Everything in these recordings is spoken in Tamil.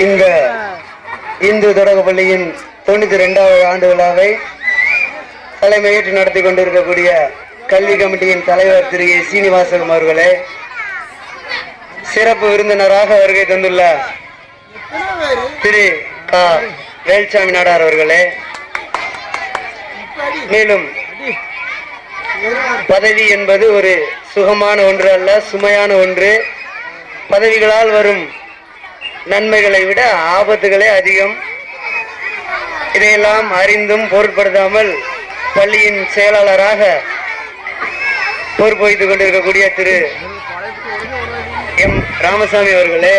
இந்த இந்து தொடக்க பள்ளியின் 92வது ஆண்டு விழாவை தலைமையேற்று நடத்தி கொண்டிருக்கக்கூடிய கல்வி கமிட்டியின் தலைவர் திரு ஏ சீனிவாசன் அவர்களே, சிறப்பு விருந்தினராக வருகை தந்துள்ள திரு க வேல்சாமி நாடார் அவர்களே, மேலும் பதவி என்பது ஒரு சுகமான ஒன்று அல்ல, சுமையான ஒன்று. பதவிகளால் வரும் நன்மைகளை விட ஆபத்துகளே அதிகம். இதையெல்லாம் அறிந்தும் பொருட்படுத்தாமல் பள்ளியின் செயலாளராக பொறுப்பு வைத்துக் கொண்டிருக்கக்கூடிய திரு எம் ராமசாமி அவர்களே,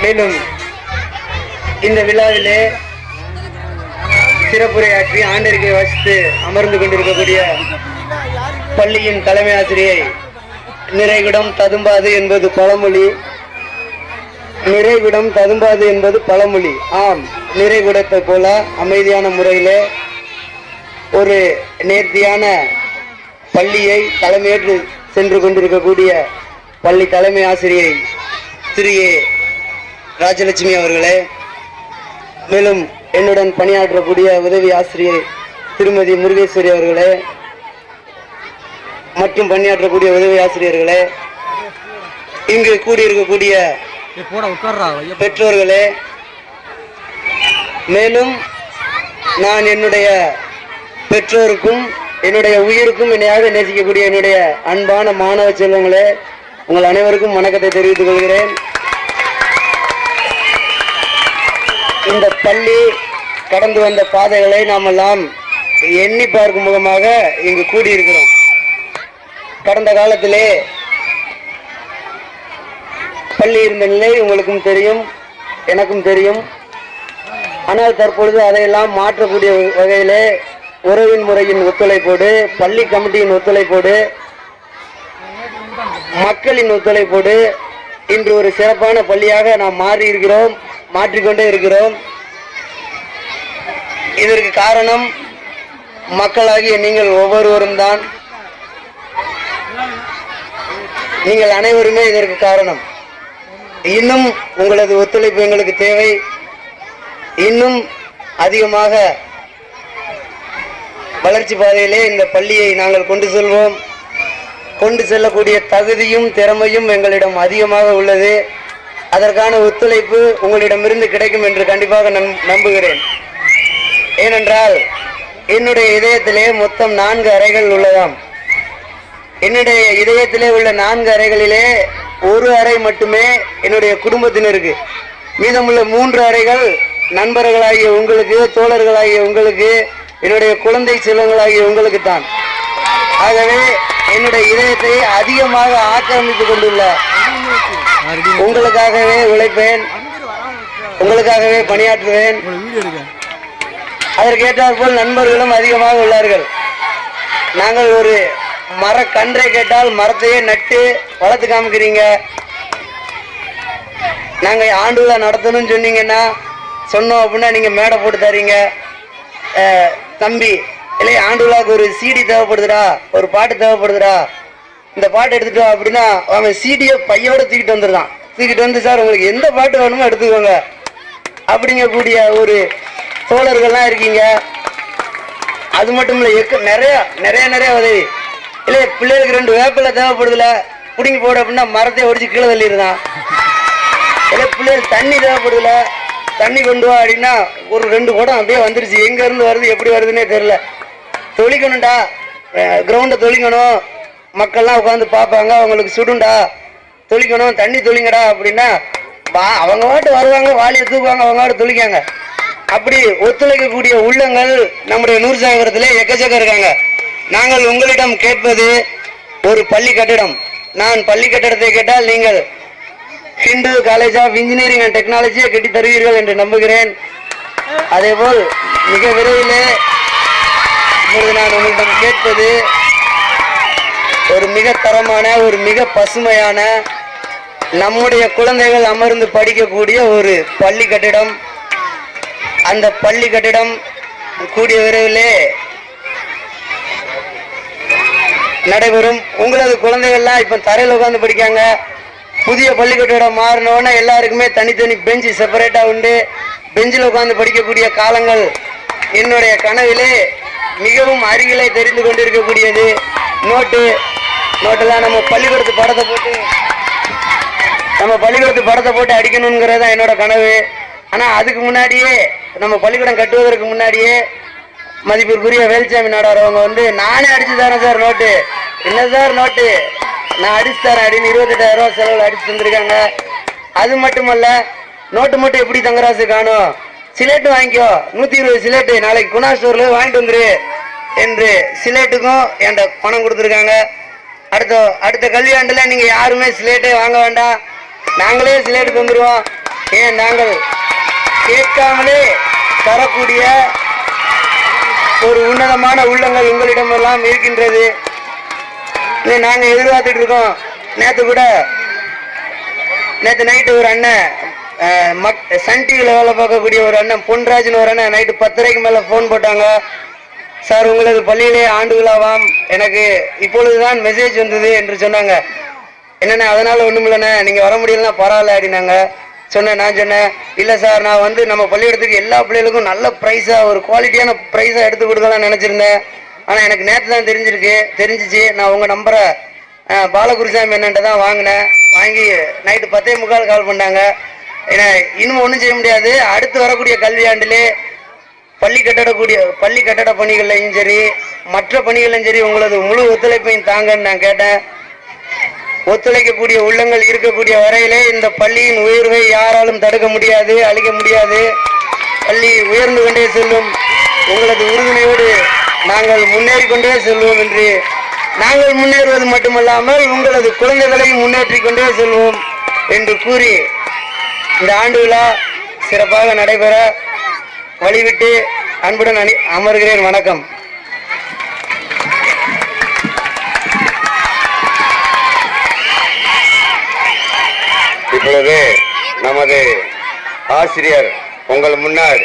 மேலும் இந்த விழாவிலே சிறப்புரையாற்றி ஆண்டறிக்கை வாசித்து அமர்ந்து கொண்டிருக்கக்கூடிய பள்ளியின் தலைமை ஆசிரியை, நிறைகுடம் ததும்பாது என்பது பழமொழி. நிறைகுடம் ததும்பாது என்பது பழமொழி. ஆம், நிறைகுடத்தை போல அமைதியான முறையிலே ஒரு நேர்த்தியான பள்ளியை தலைமையேற்று சென்று கொண்டிருக்கக்கூடிய பள்ளி தலைமை ஆசிரியை திரு ஏ ராஜலட்சுமி அவர்களே, மேலும் என்னுடன் பணியாற்றக்கூடிய உதவி ஆசிரியை திருமதி முருகேஸ்வரி அவர்களே மற்றும் பணியாற்றக்கூடிய உதவி ஆசிரியர்களே, இங்கு கூடியிருக்கக்கூடிய பெற்றோர்களே, மேலும் நான் என்னுடைய பெற்றோருக்கும் என்னுடைய உயிருக்கும் இணையாக நேசிக்கக்கூடிய என்னுடைய அன்பான மாணவ செல்வங்களே, உங்கள் அனைவருக்கும் வணக்கத்தை தெரிவித்துக் கொள்கிறேன். இந்த பள்ளி கடந்து வந்த பாதைகளை நாம் எல்லாம் எண்ணி பார்க்கும் முகமாக இங்கு கூடியிருக்கிறோம். கடந்த காலத்திலே பள்ளி இருந்த நிலை உங்களுக்கும் தெரியும், எனக்கும் தெரியும். ஆனால் தற்பொழுது அதையெல்லாம் மாற்றக்கூடிய வகையிலே உறவின் முறையின் ஒத்துழைப்போடு, பள்ளி கமிட்டியின் ஒத்துழைப்போடு, மக்களின் ஒத்துழைப்போடு இன்று ஒரு சிறப்பான பள்ளியாக நாம் மாறி இருக்கிறோம், மாற்றிக்கொண்டே இருக்கிறோம். இதற்கு காரணம் மக்களாகிய நீங்கள் ஒவ்வொருவரும் தான். நீங்கள் அனைவருமே இதற்கு காரணம். இன்னும் உங்களது ஒத்துழைப்பு எங்களுக்கு தேவை. இன்னும் அதிகமாக வளர்ச்சி பாதையிலே இந்த பள்ளியை நாங்கள் கொண்டு செல்வோம். கொண்டு செல்லக்கூடிய தகுதியும் திறமையும் எங்களிடம் அதிகமாக உள்ளது. அதற்கான ஒத்துழைப்பு உங்களிடமிருந்து கிடைக்கும் என்று கண்டிப்பாக நம்புகிறேன். ஏனென்றால் என்னுடைய இதயத்திலே மொத்தம் 4 அறைகள் உள்ளதாம். என்னுடைய இதயத்திலே உள்ள 4 அறைகளிலே ஒரு அறை மட்டுமே என்னுடைய குடும்பத்தினருக்கு, மீதமுள்ள 3 அறைகள் நண்பர்களாகிய உங்களுக்கு, தோழர்களாகிய உங்களுக்கு, என்னுடைய குழந்தை செல்வங்களாகிய உங்களுக்கு தான். ஆகவே என்னுடைய இதயத்தை அதிகமாக ஆக்கிரமித்துக் கொண்டுள்ள உங்களுக்காகவே உழைப்பேன், உங்களுக்காகவே பணியாற்றுவேன். அதற்கேற்றாற் போல் நண்பர்களும் அதிகமாக உள்ளார்கள். நாங்கள் ஒரு மரக்கன்றை கேட்டால் மரத்தையே நட்டு வளர்த்து காமிக்கிறீங்க. நாங்கள் ஆண்டு விழா நடத்தணும்னு சொன்னோம் அப்படின்னா நீங்கள் மேடை போட்டு தரீங்க. தம்பி இல்லை, ஆண்டு விழாவுக்கு ஒரு சிடி தேவைப்படுதுடா, ஒரு பாட்டு தேவைப்படுதுடா, இந்த பாட்டு எடுத்துட்டோம் அப்படின்னா அவன் சிடியை பையோட தூக்கிட்டு வந்துடுறான். தூக்கிட்டு வந்து, சார் உங்களுக்கு எந்த பாட்டு வேணுமோ எடுத்துக்கோங்க அப்படிங்கக்கூடிய ஒரு தோழர்கள்லாம் இருக்கீங்க. அது மட்டும் இல்லை, நிறைய நிறைய நிறைய உதவி. இல்லை, பிள்ளைகளுக்கு 2 வேப்பிலை தேவைப்படுதுல, பிடிங்கி போட அப்படின்னா மரத்தை ஒடிச்சு கீழே தள்ளிடுறான். இல்லை, பிள்ளைகளுக்கு தண்ணி தேவைப்படுதுல, தண்ணி கொண்டு வா அப்படின்னா ஒரு 2 குடம் அப்படியே வந்துருச்சு. எங்கேருந்து வருது, எப்படி வருதுன்னே தெரில. தொளிக்கணும்டா, கிரவுண்டை தொளிக்கணும், மக்கள்லாம் உட்காந்து பார்ப்பாங்க, அவங்களுக்கு சுடுண்டா, தொளிக்கணும், தண்ணி தொளிங்கடா அப்படின்னா அவங்க பாட்டு வருவாங்க, வாளியை தூக்குவாங்க, அவங்க பாட்டு தொளிக்காங்க. அப்படி ஒத்துழைக்கக்கூடிய உள்ளங்கள் நம்முடைய நூர்சாகரத்திலே எக்கச்சக்கம் இருக்காங்க. நாங்கள் உங்களிடம் கேட்பது ஒரு பள்ளி கட்டிடம். நான் பள்ளி கட்டிடத்தை கேட்டால் நீங்கள் Hindu college of engineering and டெக்னாலஜியை கட்டி தருவீர்கள் என்று நம்புகிறேன். அதேபோல் மிக விரைவிலே இப்பொழுது நான் உங்களிடம் கேட்பது ஒரு மிக தரமான, ஒரு மிக பசுமையான, நம்முடைய குழந்தைகள் அமர்ந்து படிக்கக்கூடிய ஒரு பள்ளி கட்டிடம். அந்த பள்ளி கட்டிடம் கூடிய விரைவிலே நடைபெறும். உங்களது குழந்தைகள்லாம் இப்ப தரையில் உட்கார்ந்து படிக்காங்க. புதிய பள்ளிக்கூடம் மாறினோன்னா எல்லாருக்குமே தனித்தனி பெஞ்சு செப்பரேட்டா உண்டு. பெஞ்சில் உட்கார்ந்து படிக்கக்கூடிய காலங்கள் என்னுடைய கனவிலே மிகவும் அருகிலே தெரிந்து கொண்டிருக்கக்கூடியது. நோட்டெல்லாம் நம்ம பள்ளிக்கூடத்து படத்தை போட்டு அடிக்கணுங்கிறது தான் என்னோட கனவு. ஆனா அதுக்கு முன்னாடியே நம்ம பள்ளிக்கூடம் கட்டுவதற்கு முன்னாடியே மதிப்பிற்குரிய வேல்சாமி நாடார் அவங்க வந்து நானே அடிச்சு தரேன் சார் நோட்டு, என்ன சார் நோட்டு நான் அடிச்சு தரேன் அப்படின்னு 28,000 ரூபாய் செலவில் அடிச்சு தந்திருக்காங்க. அது மட்டுமல்ல, நோட்டு மட்டும் எப்படி தங்கராசு காணும், சிலேட்டு வாங்கிக்கோ 120 சிலேட்டு நாளைக்கு குணா ஸ்டோர்ல வாங்கிட்டு வந்துரு என்று சிலேட்டுக்கும் என்கிட்ட பணம் கொடுத்துருக்காங்க. அடுத்த கல்வியாண்டுல நீங்க யாருமே சிலேட்டே வாங்க வேண்டாம், நாங்களே சிலேட்டு தந்துருவோம். ஏன் நாங்கள் கேட்காமலே தரக்கூடிய ஒரு உன்னதமான உள்ளங்கள் உங்களிடமெல்லாம் இருக்கின்றது. நாங்க எதிர்பார்த்துட்டு இருக்கோம். நேற்று நைட்டு ஒரு அண்ணன் சன் டிவியில் வேலை பார்க்கக்கூடிய ஒரு அண்ணன் பொன்ராஜ்னு ஒரு அண்ணன் நைட்டு 10:30 மேல போன் போட்டாங்க. சார் உங்களது பள்ளியிலே ஆண்டு விழாவாம், எனக்கு இப்பொழுதுதான் மெசேஜ் வந்தது என்று சொன்னாங்க. என்னண்ணே அதனால ஒண்ணும் இல்லைண்ணே, நீங்க வர முடியலன்னா பரவாயில்ல அப்படின்னாங்க. நான் சொன்னேன் இல்லை சார், நான் வந்து நம்ம பள்ளிக்கூடத்துக்கு எல்லா பிள்ளைகளுக்கும் நல்ல ப்ரைஸா ஒரு குவாலிட்டியான ப்ரைஸா எடுத்து கொடுக்கலாம் நினைச்சிருந்தேன். ஆனா எனக்கு நேற்று தான் தெரிஞ்சிச்சு. நான் உங்க நம்பரை பாலகுருசாமி என்னன்ட்டு தான் வாங்கினேன். வாங்கி நைட்டு 10:45 கால் பண்ணாங்க. ஏன்னா இன்னும் ஒன்றும் செய்ய முடியாது. அடுத்து வரக்கூடிய கல்வியாண்டிலே பள்ளி கட்டட பணிகள்லையும் சரி மற்ற பணிகளையும் சரி உங்களது முழு ஒத்துழைப்பையும் தாங்கன்னு நான் கேட்டேன். ஒத்துழைக்கக்கூடிய உள்ளங்கள் இருக்கக்கூடிய வரையிலே இந்த பள்ளியின் உயர்வை யாராலும் தடுக்க முடியாது, அழிக்க முடியாது. பள்ளி உயர்ந்து கொண்டே செல்லும். உங்களது உறுதுணையோடு நாங்கள் முன்னேறி கொண்டே செல்வோம் என்று, நாங்கள் முன்னேறுவது மட்டுமல்லாமல் உங்களது குழந்தைகளையும் முன்னேற்றி கொண்டே செல்வோம் என்று கூறி இந்த ஆண்டு விழா சிறப்பாக நடைபெற வழிவிட்டு அன்புடன் அமர்கிறேன். வணக்கம். இப்பொழுது நமது ஆசிரியர் உங்கள் முன்னால்